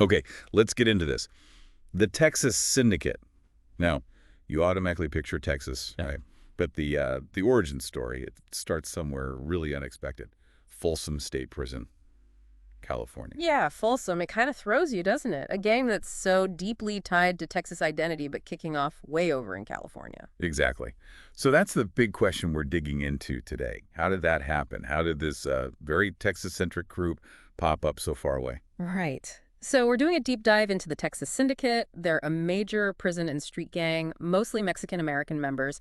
Okay, let's get into this. The Texas Syndicate. Now, you automatically picture Texas, Yeah. right? But the origin story, it starts somewhere really unexpected. Folsom State Prison, California. Yeah, Folsom. It kind of throws you, doesn't it? A gang that's so deeply tied to Texas identity, but kicking off way over in California. Exactly. So that's the big question we're digging into today. How did that happen? How did this very Texas-centric group pop up so far away? Right. So we're doing a deep dive into the Texas Syndicate. They're a major prison and street gang, mostly Mexican-American members.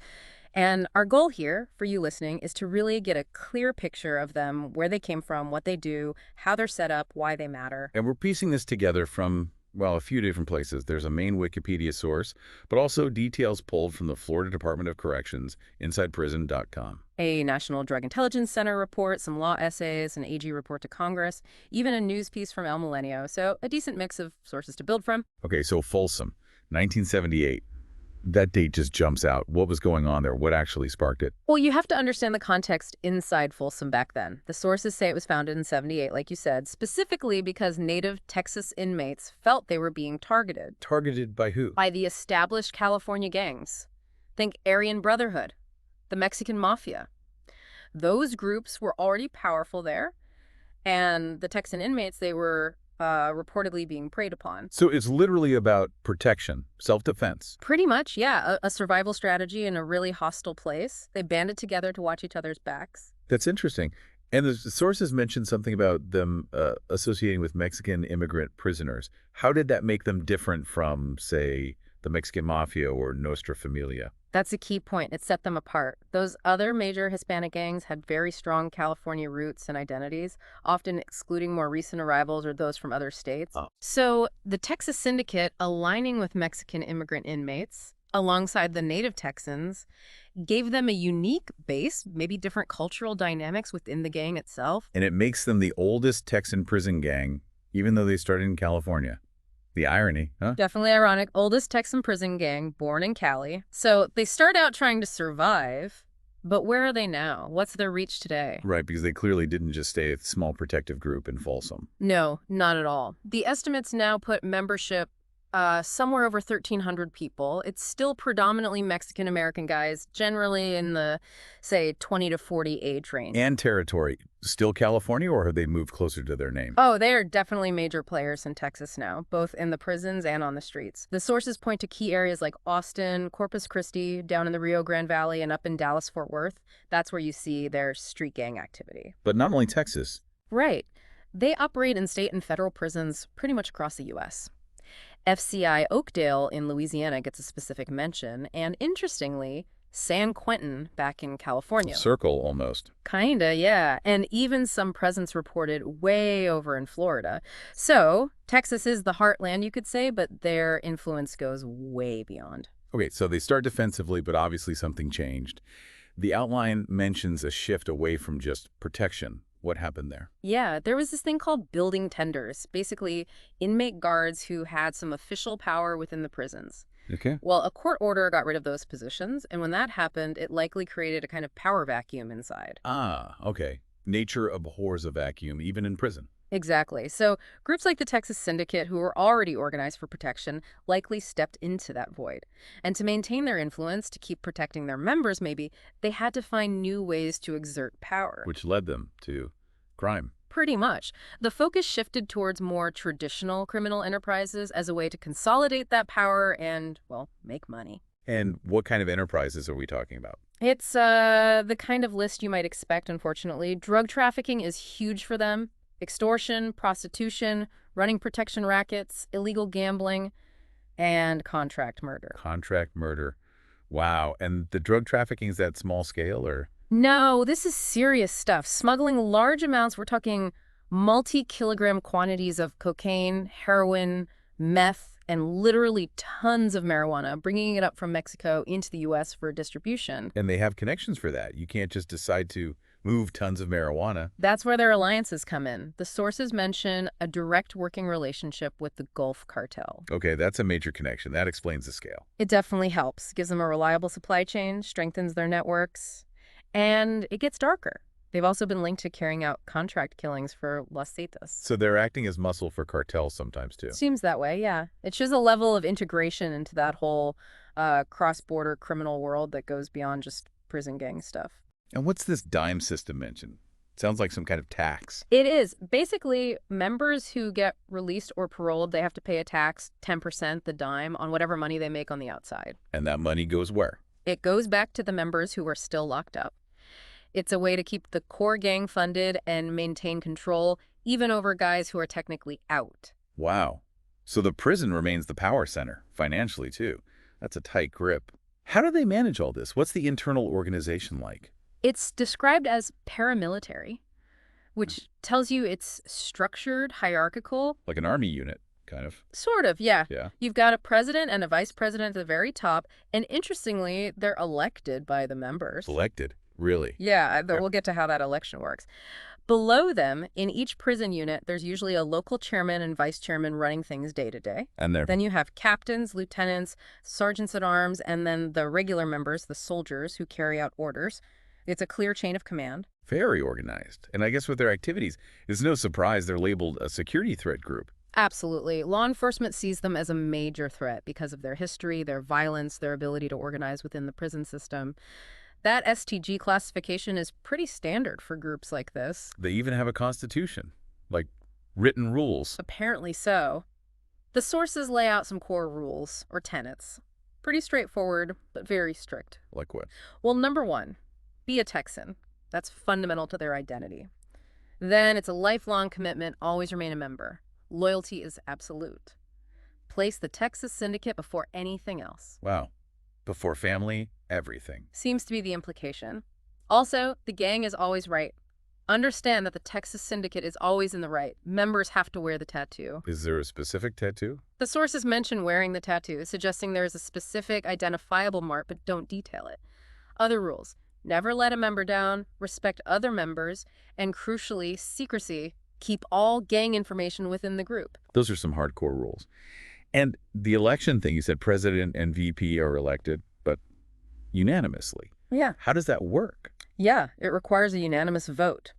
And our goal here, for you listening, is to really get a clear picture of them, where they came from, what they do, how they're set up, why they matter. And we're piecing this together from, well, a few different places. There's a main Wikipedia source, but also details pulled from the Florida Department of Corrections, InsidePrison.com. A National Drug Intelligence Center report, some law essays, an AG report to Congress, even a news piece from El Milenio. So a decent mix of sources to build from. Okay, so Folsom, 1978. That date just jumps out. What was going on there? What actually sparked it? Well, you have to understand the context inside Folsom back then. The sources say it was founded in '78, like you said, specifically because native Texas inmates felt they were being targeted Targeted by who? by the established California gangs. Think Aryan Brotherhood, the Mexican Mafia. Those groups were already powerful there, and the Texan inmates, they were reportedly being preyed upon. So it's literally about protection, self-defense. Pretty much, yeah, a survival strategy in a really hostile place. They banded together to watch each other's backs. That's interesting. And the sources mentioned something about them associating with Mexican immigrant prisoners. How did that make them different from, say, the Mexican Mafia or Nostra Familia? That's a key point. It set them apart. Those other major Hispanic gangs had very strong California roots and identities, often excluding more recent arrivals or those from other states. Oh. So the Texas Syndicate, aligning with Mexican immigrant inmates alongside the native Texans, gave them a unique base, maybe different cultural dynamics within the gang itself. And it makes them the oldest Texan prison gang, even though they started in California. The irony, huh? Definitely ironic. Oldest Texan prison gang, born in Cali. So they start out trying to survive, but where are they now? What's their reach today? Right, because they clearly didn't just stay a small protective group in Folsom. No, not at all. The estimates now put membership somewhere over 1,300 people. It's still predominantly Mexican-American guys, generally in the, say, 20 to 40 age range. And territory. Still California, or have they moved closer to their name? Oh, they are definitely major players in Texas now, both in the prisons and on the streets. The sources point to key areas like Austin, Corpus Christi, down in the Rio Grande Valley, and up in Dallas-Fort Worth. That's where you see their street gang activity. But not only Texas. Right. They operate in state and federal prisons pretty much across the U.S. FCI Oakdale in Louisiana gets a specific mention, and interestingly, San Quentin back in California. Circle, almost. Kinda, yeah. And even some presence reported way over in Florida. So, Texas is the heartland, you could say, but their influence goes way beyond. Okay, so they start defensively, but obviously something changed. The outline mentions a shift away from just protection. What happened there? Yeah, there was this thing called building tenders, basically inmate guards who had some official power within the prisons. Okay. Well, a court order got rid of those positions, and when that happened, it likely created a kind of power vacuum inside. Ah, okay. Nature abhors a vacuum, even in prison. Exactly. So groups like the Texas Syndicate, who were already organized for protection, likely stepped into that void. And to maintain their influence, to keep protecting their members maybe, they had to find new ways to exert power. Which led them to crime. Pretty much. The focus shifted towards more traditional criminal enterprises as a way to consolidate that power and, well, make money. And what kind of enterprises are we talking about? It's the kind of list you might expect, unfortunately. Drug trafficking is huge for them. Extortion, prostitution, running protection rackets, illegal gambling, and contract murder. Contract murder. Wow. And the drug trafficking, is that small scale or? No, this is serious stuff. Smuggling large amounts, we're talking multi-kilogram quantities of cocaine, heroin, meth, and literally tons of marijuana, bringing it up from Mexico into the U.S. for distribution. And they have connections for that. You can't just decide to move tons of marijuana. That's where their alliances come in. The sources mention a direct working relationship with the Gulf Cartel. Okay, that's a major connection. That explains the scale. It definitely helps. Gives them a reliable supply chain, strengthens their networks, and it gets darker. They've also been linked to carrying out contract killings for Los Zetas. So they're acting as muscle for cartels sometimes, too. Seems that way, yeah. It shows a level of integration into that whole cross-border criminal world that goes beyond just prison gang stuff. And what's this dime system mentioned? Sounds like some kind of tax. It is. Basically, members who get released or paroled, they have to pay a tax, 10%, the dime, on whatever money they make on the outside. And that money goes where? It goes back to the members who are still locked up. It's a way to keep the core gang funded and maintain control, even over guys who are technically out. Wow. So the prison remains the power center, financially, too. That's a tight grip. How do they manage all this? What's the internal organization like? It's described as paramilitary, which tells you it's structured, hierarchical. Like an army unit, kind of. Sort of, yeah. Yeah. You've got a president and a vice president at the very top, and interestingly, they're elected by the members. Elected? Really? Yeah, we'll get to how that election works. Below them, in each prison unit, there's usually a local chairman and vice chairman running things day to day. And they're... Then you have captains, lieutenants, sergeants at arms, and then the regular members, the soldiers, who carry out orders. It's a clear chain of command. very organized. And I guess with their activities, it's no surprise they're labeled a security threat group. Absolutely. Law enforcement sees them as a major threat because of their history, their violence, their ability to organize within the prison system. That STG classification is pretty standard for groups like this. They even have a constitution, like written rules. Apparently so. The sources lay out some core rules, or tenets. Pretty straightforward, but very strict. Like what? Well, number one, be a Texan. That's fundamental to their identity. Then it's a lifelong commitment, always remain a member. Loyalty is absolute. Place the Texas Syndicate before anything else. Wow. Before family, everything. Seems to be the implication. Also, the gang is always right. Understand that the Texas Syndicate is always in the right. Members have to wear the tattoo. Is there a specific tattoo? The sources mention wearing the tattoo, suggesting there is a specific identifiable mark, but don't detail it. Other rules. Never let a member down, respect other members, and crucially, secrecy. Keep all gang information within the group. Those are some hardcore rules. And the election thing, you said president and VP are elected, but unanimously. Yeah. How does that work? Yeah, it requires a unanimous vote,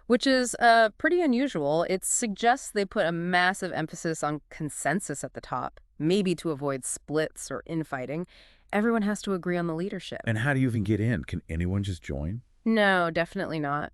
which is pretty unusual. It suggests they put a massive emphasis on consensus at the top, maybe to avoid splits or infighting. Everyone has to agree on the leadership. And how do you even get in? Can anyone just join? No, definitely not.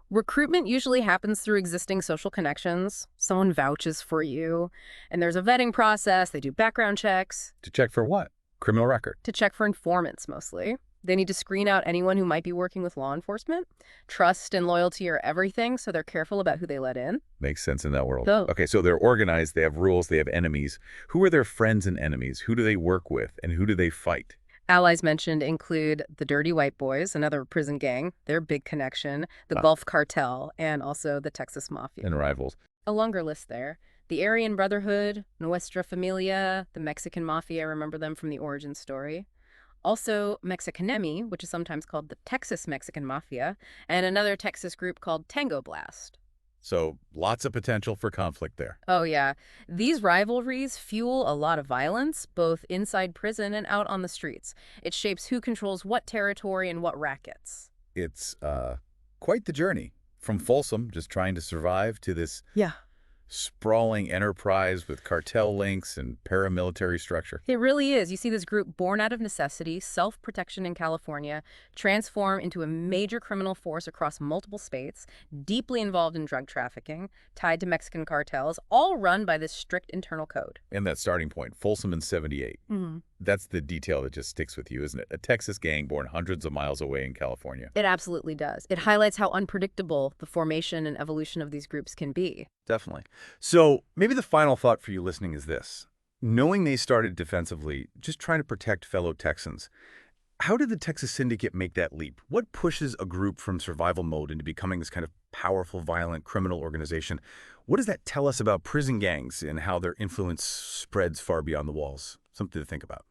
Recruitment usually happens through existing social connections. Someone vouches for you, and there's a vetting process. They do background checks. To check for what? Criminal record. To check for informants, mostly. They need to screen out anyone who might be working with law enforcement. Trust and loyalty are everything, so they're careful about who they let in. Makes sense in that world. So, Okay, so they're organized, they have rules, they have enemies. Who are their friends and enemies? Who do they work with, and who do they fight? allies mentioned include the Dirty White Boys, another prison gang, their big connection, the Gulf Cartel, and also the Texas Mafia. And rivals. A longer list there. The Aryan Brotherhood, Nuestra Familia, the Mexican Mafia, I remember them from the origin story. Also, Mexicanemi, which is sometimes called the Texas Mexican Mafia, and another Texas group called Tango Blast. So lots of potential for conflict there. Oh, yeah. These rivalries fuel a lot of violence, both inside prison and out on the streets. It shapes who controls what territory and what rackets. It's quite the journey. From Folsom, just trying to survive, to this Yeah. sprawling enterprise with cartel links and paramilitary structure. It really is. You see this group born out of necessity, self-protection in California, transform into a major criminal force across multiple states, deeply involved in drug trafficking, tied to Mexican cartels, all run by this strict internal code. And that starting point, Folsom in 78. That's the detail that just sticks with you, isn't it? A Texas gang born hundreds of miles away in California. It absolutely does. It highlights how unpredictable the formation and evolution of these groups can be. Definitely. So maybe the final thought for you listening is this. Knowing they started defensively, just trying to protect fellow Texans, how did the Texas Syndicate make that leap? What pushes a group from survival mode into becoming this kind of powerful, violent criminal organization? What does that tell us about prison gangs and how their influence spreads far beyond the walls? Something to think about.